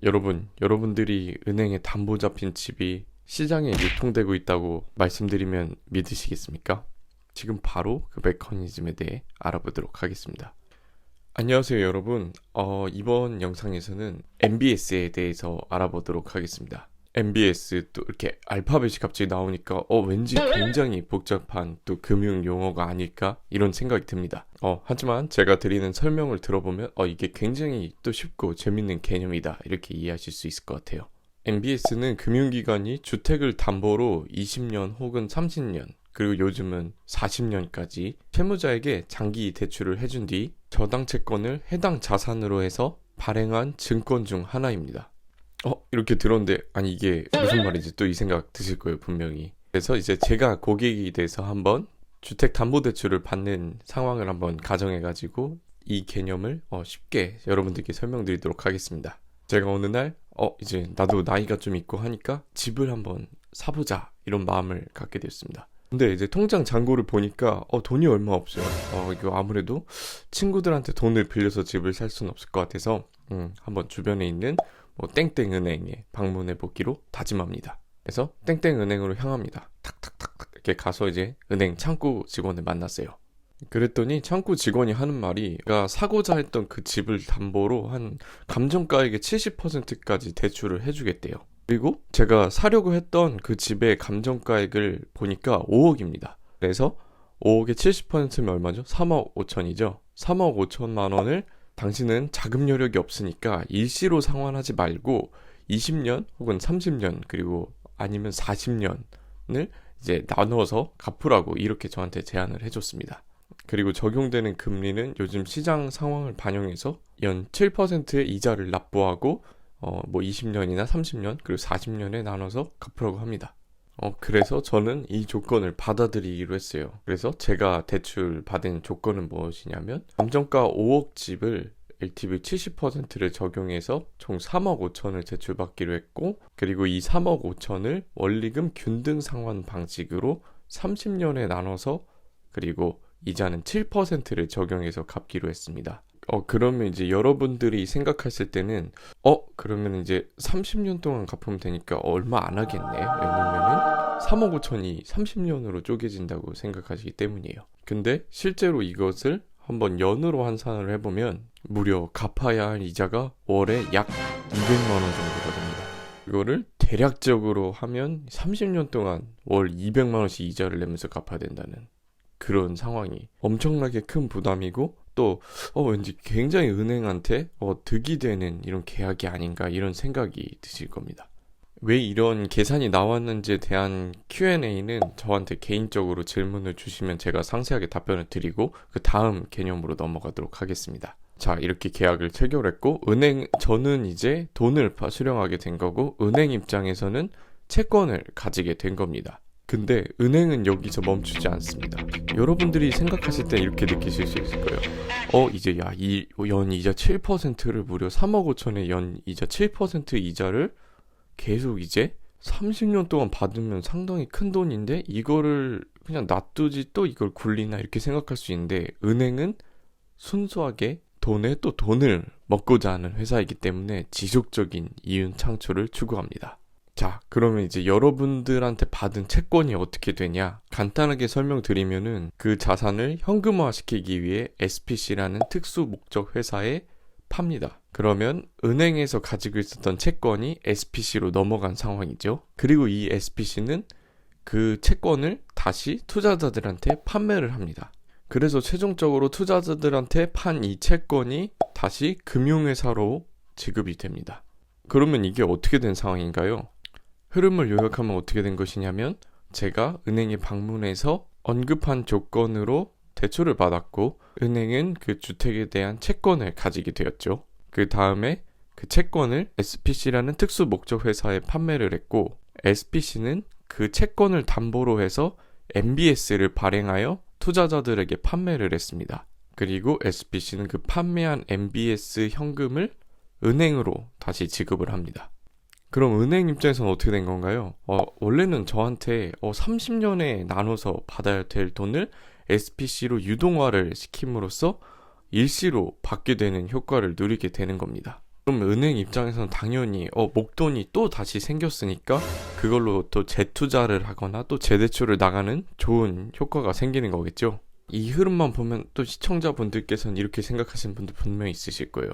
여러분들이 은행에 담보 잡힌 집이 시장에 유통되고 있다고 말씀드리면 믿으시겠습니까? 지금 바로 그 메커니즘에 대해 알아보도록 하겠습니다. 안녕하세요, 여러분. 이번 영상에서는 MBS에 대해서 알아보도록 하겠습니다. MBS 또 이렇게 알파벳이 갑자기 나오니까 왠지 굉장히 복잡한 또 금융 용어가 아닐까 이런 생각이 듭니다. 하지만 제가 드리는 설명을 들어보면 이게 굉장히 또 쉽고 재밌는 개념이다 이렇게 이해하실 수 있을 것 같아요. MBS는 금융기관이 주택을 담보로 20년 혹은 30년 그리고 요즘은 40년까지 채무자에게 장기 대출을 해준 뒤 저당 채권을 해당 자산으로 해서 발행한 증권 중 하나입니다. 이렇게 들었는데 아니 이게 무슨 말인지 또 이 생각 드실 거예요, 분명히. 그래서 이제 제가 고객이 돼서 한번 주택담보대출을 받는 상황을 한번 가정해가지고 이 개념을 쉽게 여러분들께 설명드리도록 하겠습니다. 제가 어느 날 이제 나도 나이가 좀 있고 하니까 집을 한번 사보자 이런 마음을 갖게 되었습니다. 근데 이제 통장 잔고를 보니까 돈이 얼마 없어요. 이거 아무래도 친구들한테 돈을 빌려서 집을 살 수는 없을 것 같아서 한번 주변에 있는 땡땡 은행에 방문해 보기로 다짐합니다. 그래서 땡땡 은행으로 향합니다. 탁탁탁 이렇게 가서 이제 은행 창구 직원을 만났어요. 그랬더니 창구 직원이 하는 말이 제가 사고자 했던 그 집을 담보로 한 감정가액의 70%까지 대출을 해주겠대요. 그리고 제가 사려고 했던 그 집의 감정가액을 보니까 5억입니다. 그래서 5억의 70%면 얼마죠? 3억 5천이죠. 3억 5천만 원을 당신은 자금 여력이 없으니까 일시로 상환하지 말고 20년 혹은 30년 그리고 아니면 40년을 이제 나눠서 갚으라고 이렇게 저한테 제안을 해줬습니다. 그리고 적용되는 금리는 요즘 시장 상황을 반영해서 연 7%의 이자를 납부하고 20년이나 30년 그리고 40년에 나눠서 갚으라고 합니다. 그래서 저는 이 조건을 받아들이기로 했어요. 그래서 제가 대출 받은 조건은 무엇이냐면 감정가 5억 집을 LTV 70%를 적용해서 총 3억 5천을 대출받기로 했고, 그리고 이 3억 5천을 원리금 균등 상환 방식으로 30년에 나눠서 그리고 이자는 7%를 적용해서 갚기로 했습니다. 그러면 이제 여러분들이 생각하실 때는 그러면 이제 30년 동안 갚으면 되니까 얼마 안 하겠네. 왜냐면은 3억 5천이 30년으로 쪼개진다고 생각하시기 때문이에요. 근데 실제로 이것을 한번 연으로 환산을 해보면 무려 갚아야 할 이자가 월에 약 200만 원 정도가 됩니다. 이거를 대략적으로 하면 30년 동안 월 200만 원씩 이자를 내면서 갚아야 된다는 그런 상황이 엄청나게 큰 부담이고 또 왠지 굉장히 은행한테 득이 되는 이런 계약이 아닌가 이런 생각이 드실 겁니다. 왜 이런 계산이 나왔는지에 대한 Q&A는 저한테 개인적으로 질문을 주시면 제가 상세하게 답변을 드리고 그 다음 개념으로 넘어가도록 하겠습니다. 자, 이렇게 계약을 체결했고 저는 이제 돈을 수령하게 된 거고 은행 입장에서는 채권을 가지게 된 겁니다. 근데 은행은 여기서 멈추지 않습니다. 여러분들이 생각하실 때 이렇게 느끼실 수 있을 거예요. 이제 이 연 이자 7%를 무려 3억 5천의 연 이자 7% 이자를 계속 이제 30년 동안 받으면 상당히 큰 돈인데 이거를 그냥 놔두지 또 이걸 굴리나 이렇게 생각할 수 있는데 은행은 순수하게 돈에 또 돈을 먹고자 하는 회사이기 때문에 지속적인 이윤 창출을 추구합니다. 자, 그러면 이제 여러분들한테 받은 채권이 어떻게 되냐? 간단하게 설명드리면은 그 자산을 현금화 시키기 위해 SPC라는 특수 목적 회사에 팝니다. 그러면 은행에서 가지고 있었던 채권이 SPC로 넘어간 상황이죠. 그리고 이 SPC는 그 채권을 다시 투자자들한테 판매를 합니다. 그래서 최종적으로 투자자들한테 판 이 채권이 다시 금융회사로 지급이 됩니다. 그러면 이게 어떻게 된 상황인가요? 흐름을 요약하면 어떻게 된 것이냐면 제가 은행에 방문해서 언급한 조건으로 대출을 받았고 은행은 그 주택에 대한 채권을 가지게 되었죠. 그 다음에 그 채권을 SPC라는 특수 목적 회사에 판매를 했고 SPC는 그 채권을 담보로 해서 MBS를 발행하여 투자자들에게 판매를 했습니다. 그리고 SPC는 그 판매한 MBS 현금을 은행으로 다시 지급을 합니다. 그럼 은행 입장에서는 어떻게 된 건가요? 원래는 저한테 30년에 나눠서 받아야 될 돈을 SPC로 유동화를 시킴으로써 일시로 받게 되는 효과를 누리게 되는 겁니다. 그럼 은행 입장에서는 당연히 목돈이 또 다시 생겼으니까 그걸로 또 재투자를 하거나 또 재대출을 나가는 좋은 효과가 생기는 거겠죠. 이 흐름만 보면 또 시청자분들께서는 이렇게 생각하시는 분들 분명히 있으실 거예요.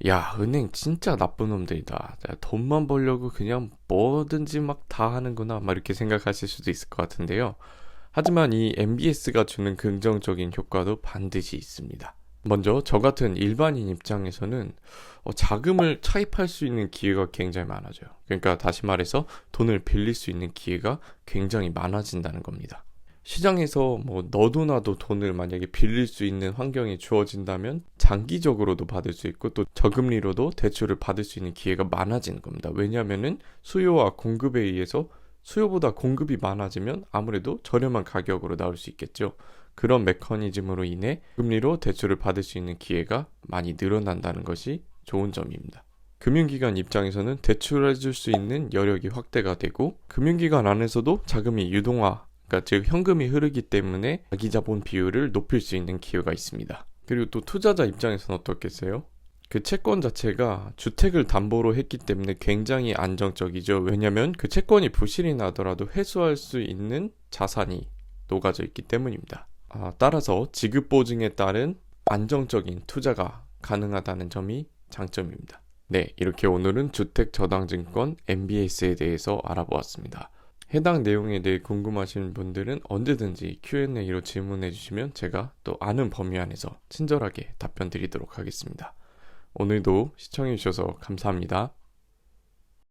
야, 은행 진짜 나쁜 놈들이다. 돈만 벌려고 그냥 뭐든지 막 다 하는구나. 막 이렇게 생각하실 수도 있을 것 같은데요. 하지만 이 MBS가 주는 긍정적인 효과도 반드시 있습니다. 먼저 저 같은 일반인 입장에서는 자금을 차입할 수 있는 기회가 굉장히 많아져요. 그러니까 다시 말해서 돈을 빌릴 수 있는 기회가 굉장히 많아진다는 겁니다. 시장에서 뭐 너도 나도 돈을 만약에 빌릴 수 있는 환경이 주어진다면 장기적으로도 받을 수 있고 또 저금리로도 대출을 받을 수 있는 기회가 많아지는 겁니다. 왜냐하면은 수요와 공급에 의해서 수요보다 공급이 많아지면 아무래도 저렴한 가격으로 나올 수 있겠죠. 그런 메커니즘으로 인해 금리로 대출을 받을 수 있는 기회가 많이 늘어난다는 것이 좋은 점입니다. 금융기관 입장에서는 대출해 줄 수 있는 여력이 확대가 되고 금융기관 안에서도 자금이 유동화, 그러니까 즉 현금이 흐르기 때문에 자기자본 비율을 높일 수 있는 기회가 있습니다. 그리고 또 투자자 입장에서는 어떻겠어요? 그 채권 자체가 주택을 담보로 했기 때문에 굉장히 안정적이죠. 왜냐하면 그 채권이 부실이 나더라도 회수할 수 있는 자산이 녹아져 있기 때문입니다. 따라서 지급 보증에 따른 안정적인 투자가 가능하다는 점이 장점입니다. 네, 이렇게 오늘은 주택저당증권 MBS에 대해서 알아보았습니다. 해당 내용에 대해 궁금하신 분들은 언제든지 Q&A로 질문해 주시면 제가 또 아는 범위 안에서 친절하게 답변 드리도록 하겠습니다. 오늘도 시청해 주셔서 감사합니다.